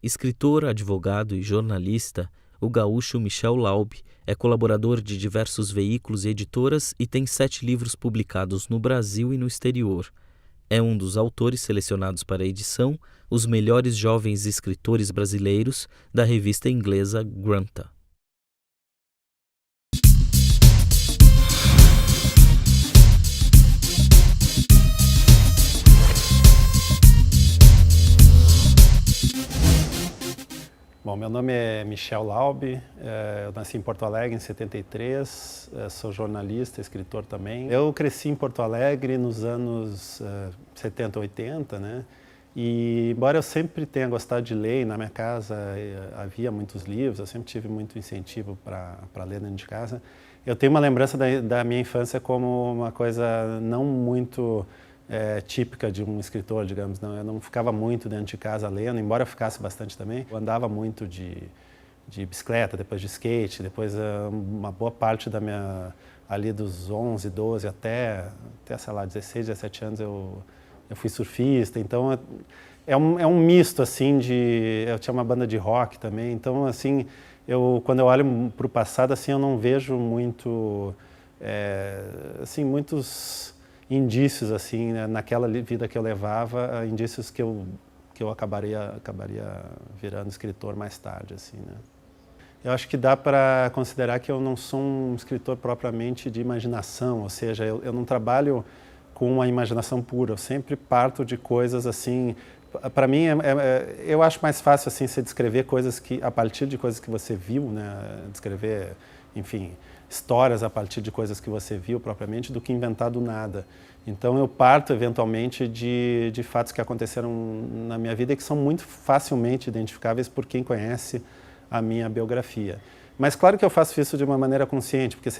Escritor, advogado e jornalista, o gaúcho Michel Laub é colaborador de diversos veículos e editoras e tem 7 livros publicados no Brasil e no exterior. É um dos autores selecionados para a edição Os Melhores Jovens Escritores Brasileiros, da revista inglesa Granta. Bom, meu nome é Michel Laub, eu nasci em Porto Alegre em 73, sou jornalista, escritor também. Eu cresci em Porto Alegre nos anos 70, 80, né? E embora eu sempre tenha gostado de ler, na minha casa havia muitos livros, eu sempre tive muito incentivo para ler dentro de casa. Eu tenho uma lembrança da minha infância como uma coisa não muito típica de um escritor, digamos. Não, eu não ficava muito dentro de casa lendo, embora eu ficasse bastante também. Eu andava muito de bicicleta, depois de skate, depois uma boa parte ali dos 11, 12 até sei lá, 16, 17 anos eu fui surfista. Então é um misto assim eu tinha uma banda de rock também, então assim, quando eu olho para o passado assim, eu não vejo muito assim, muitos indícios assim, né, naquela vida que eu levava, indícios que eu acabaria virando escritor mais tarde, assim, né. Eu acho que dá para considerar que eu não sou um escritor propriamente de imaginação, ou seja, eu não trabalho com a imaginação pura, eu sempre parto de coisas assim. Para mim, eu acho mais fácil assim você descrever coisas a partir de coisas que você viu, né, descrever, enfim, histórias a partir de coisas que você viu propriamente, do que inventar do nada. Então eu parto eventualmente de fatos que aconteceram na minha vida e que são muito facilmente identificáveis por quem conhece a minha biografia. Mas claro que eu faço isso de uma maneira consciente, porque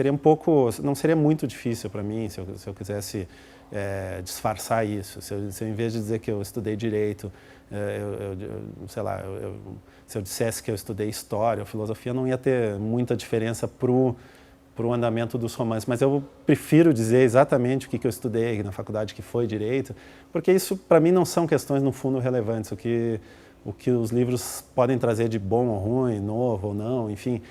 não seria muito difícil para mim se eu quisesse disfarçar isso. Se eu em vez de dizer que eu estudei direito, sei lá, se eu dissesse que eu estudei história ou filosofia, não ia ter muita diferença para o andamento dos romances, mas eu prefiro dizer exatamente o que eu estudei na faculdade, que foi direito, porque isso para mim não são questões no fundo relevantes, o que os livros podem trazer de bom ou ruim, novo ou não, enfim,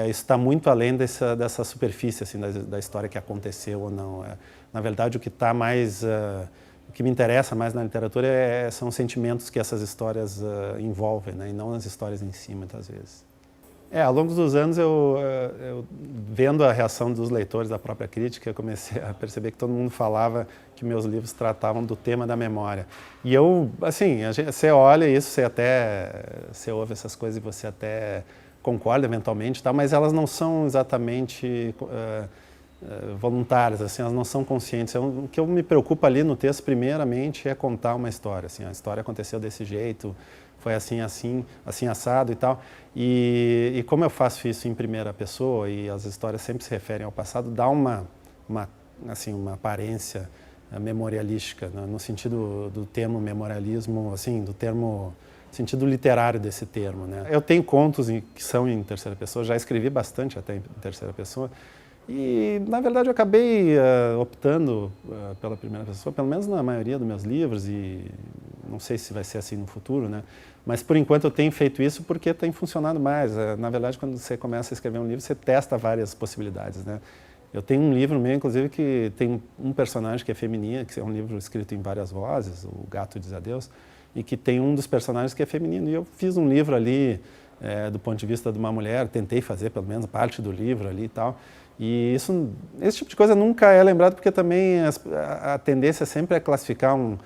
isso está muito além dessa superfície assim, da história que aconteceu ou não. Na verdade, o que me interessa mais na literatura são os sentimentos que essas histórias envolvem, né, e não as histórias em si, muitas vezes. Ao longo dos anos, eu vendo a reação dos leitores da própria crítica, eu comecei a perceber que todo mundo falava que meus livros tratavam do tema da memória. E você olha isso, você ouve essas coisas e você até concorda eventualmente, tá? Mas elas não são exatamente voluntárias, assim, elas não são conscientes. O que eu me preocupo ali no texto, primeiramente, é contar uma história. Assim, a história aconteceu desse jeito, foi assim assado e tal. E como eu faço isso em primeira pessoa e as histórias sempre se referem ao passado, dá uma aparência memorialística, né, no sentido do termo memorialismo, assim, do termo sentido literário desse termo, né. Eu tenho contos que são em terceira pessoa, já escrevi bastante até em terceira pessoa, e, na verdade, eu acabei optando pela primeira pessoa, pelo menos na maioria dos meus livros, e não sei se vai ser assim no futuro, né? Mas, por enquanto, eu tenho feito isso porque tem funcionado mais. Na verdade, quando você começa a escrever um livro, você testa várias possibilidades, né? Eu tenho um livro meu, inclusive, que tem um personagem que é feminino, que é um livro escrito em várias vozes, O Gato Diz Adeus, e que tem um dos personagens que é feminino. E eu fiz um livro ali, do ponto de vista de uma mulher, tentei fazer, pelo menos, parte do livro ali e tal. E esse tipo de coisa nunca é lembrado, porque também a tendência sempre é classificar um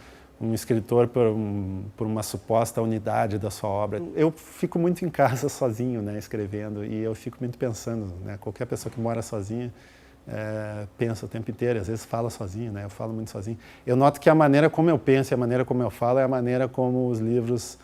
escritor por uma suposta unidade da sua obra. Eu fico muito em casa sozinho, né, escrevendo, e eu fico muito pensando, né, qualquer pessoa que mora sozinha pensa o tempo inteiro, às vezes fala sozinho, né, eu falo muito sozinho. Eu noto que a maneira como eu penso e a maneira como eu falo é a maneira como os livros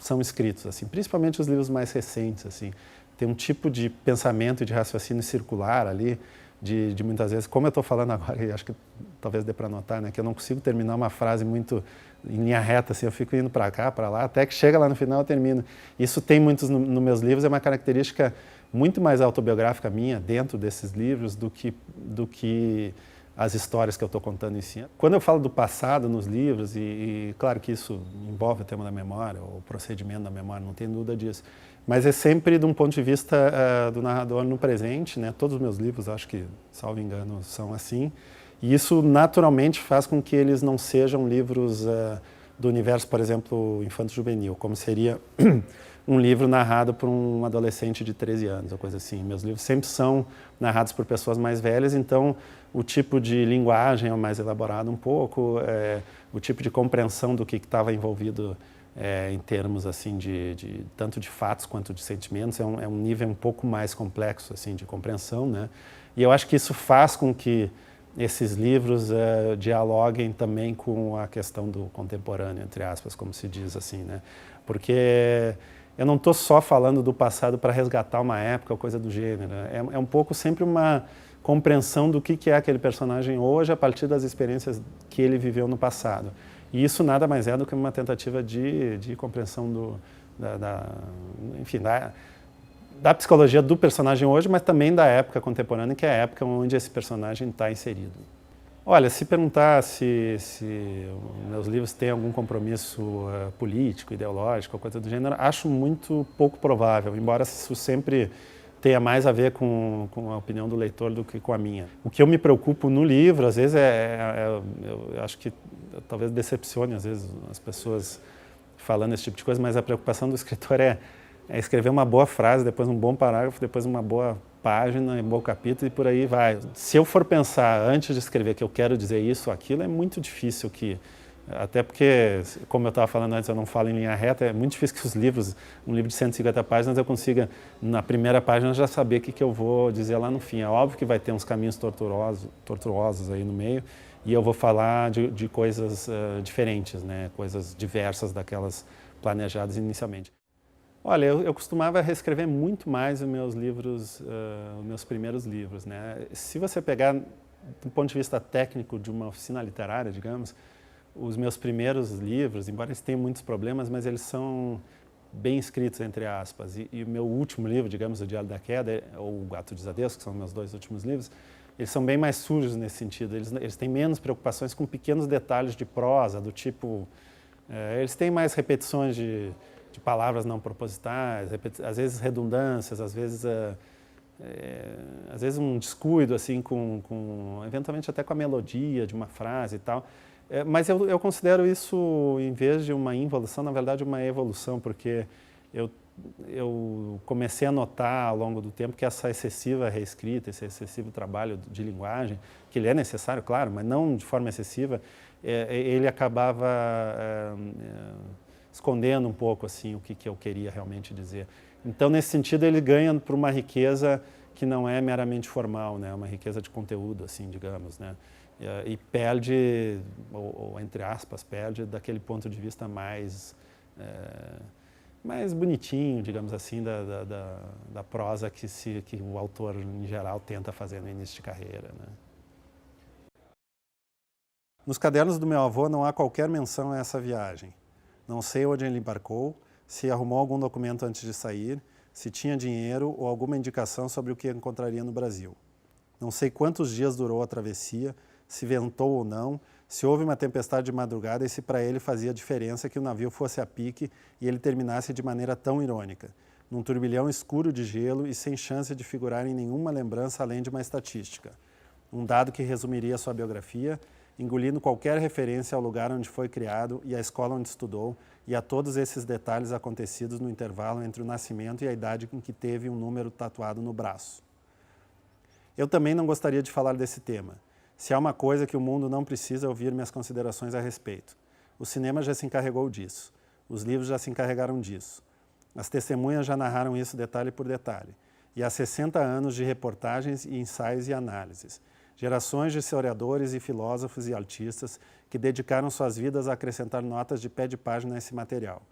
são escritos, assim, principalmente os livros mais recentes, assim. Tem um tipo de pensamento e de raciocínio circular ali, de muitas vezes, como eu estou falando agora, e acho que talvez dê para notar, né, que eu não consigo terminar uma frase muito em linha reta, assim, eu fico indo para cá, para lá, até que chega lá no final eu termino. Isso tem muitos nos meus livros, é uma característica muito mais autobiográfica minha dentro desses livros do que as histórias que eu estou contando em si. Quando eu falo do passado nos livros, e claro que isso envolve o tema da memória, o procedimento da memória, não tem dúvida disso, mas é sempre de um ponto de vista do narrador no presente, né? Todos os meus livros, acho que, salvo engano, são assim, e isso naturalmente faz com que eles não sejam livros do universo, por exemplo, infanto-juvenil, como seria um livro narrado por um adolescente de 13 anos, ou coisa assim. Meus livros sempre são narrados por pessoas mais velhas, então o tipo de linguagem é mais elaborado um pouco, o tipo de compreensão do que estava envolvido em termos assim tanto de fatos quanto de sentimentos é um nível um pouco mais complexo assim de compreensão, né? E eu acho que isso faz com que esses livros dialoguem também com a questão do contemporâneo, entre aspas, como se diz assim, né? Porque eu não estou só falando do passado para resgatar uma época ou coisa do gênero. É um pouco sempre uma compreensão do que é aquele personagem hoje a partir das experiências que ele viveu no passado. E isso nada mais é do que uma tentativa de compreensão enfim, da psicologia do personagem hoje, mas também da época contemporânea, que é a época onde esse personagem está inserido. Olha, se perguntar se meus livros têm algum compromisso político, ideológico, coisa do gênero, acho muito pouco provável, embora isso sempre tenha mais a ver com a opinião do leitor do que com a minha. O que eu me preocupo no livro, às vezes, eu acho que talvez decepcione, às vezes, as pessoas falando esse tipo de coisa, mas a preocupação do escritor é escrever uma boa frase, depois um bom parágrafo, depois uma boa página, um bom capítulo e por aí vai. Se eu for pensar antes de escrever que eu quero dizer isso ou aquilo, é muito difícil até porque, como eu estava falando antes, eu não falo em linha reta, é muito difícil que os livros, um livro de 150 páginas, eu consiga, na primeira página, já saber o que eu vou dizer lá no fim. É óbvio que vai ter uns caminhos tortuosos aí no meio, e eu vou falar de coisas diferentes, né? Coisas diversas daquelas planejadas inicialmente. Olha, eu costumava reescrever muito mais os meus livros, os meus primeiros livros, né? Se você pegar, do ponto de vista técnico de uma oficina literária, digamos, os meus primeiros livros, embora eles tenham muitos problemas, mas eles são bem escritos, entre aspas. E o meu último livro, digamos, O Diário da Queda, ou O Gato de Isadeus, que são meus dois últimos livros, eles são bem mais sujos nesse sentido. Eles têm menos preocupações com pequenos detalhes de prosa, do tipo... eles têm mais repetições de palavras não propositais, às vezes redundâncias, às vezes um descuido assim eventualmente até com a melodia de uma frase e tal. Mas eu considero isso, em vez de uma involução, na verdade uma evolução, porque eu comecei a notar ao longo do tempo que essa excessiva reescrita, esse excessivo trabalho de linguagem, que ele é necessário, claro, mas não de forma excessiva, ele acabava escondendo um pouco assim o que eu queria realmente dizer. Então, nesse sentido, ele ganha por uma riqueza que não é meramente formal, né? Uma riqueza de conteúdo, assim, digamos, né? E perde, ou entre aspas, perde daquele ponto de vista mais bonitinho, digamos assim, da prosa que o autor, em geral, tenta fazer no início de carreira, né? Nos cadernos do meu avô não há qualquer menção a essa viagem. Não sei onde ele embarcou, se arrumou algum documento antes de sair, se tinha dinheiro ou alguma indicação sobre o que encontraria no Brasil. Não sei quantos dias durou a travessia, se ventou ou não, se houve uma tempestade de madrugada e se para ele fazia diferença que o navio fosse a pique e ele terminasse de maneira tão irônica, num turbilhão escuro de gelo e sem chance de figurar em nenhuma lembrança além de uma estatística. Um dado que resumiria sua biografia, engolindo qualquer referência ao lugar onde foi criado e à escola onde estudou e a todos esses detalhes acontecidos no intervalo entre o nascimento e a idade com que teve um número tatuado no braço. Eu também não gostaria de falar desse tema. Se há uma coisa que o mundo não precisa ouvir minhas considerações a respeito. O cinema já se encarregou disso. Os livros já se encarregaram disso. As testemunhas já narraram isso detalhe por detalhe. E há 60 anos de reportagens e ensaios e análises. Gerações de historiadores e filósofos e artistas que dedicaram suas vidas a acrescentar notas de pé de página a esse material.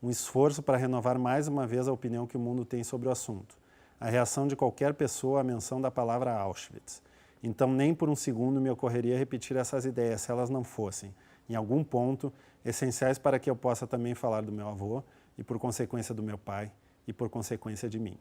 Um esforço para renovar mais uma vez a opinião que o mundo tem sobre o assunto. A reação de qualquer pessoa à menção da palavra Auschwitz. Então, nem por um segundo me ocorreria repetir essas ideias se elas não fossem, em algum ponto, essenciais para que eu possa também falar do meu avô e, por consequência, do meu pai e, por consequência, de mim.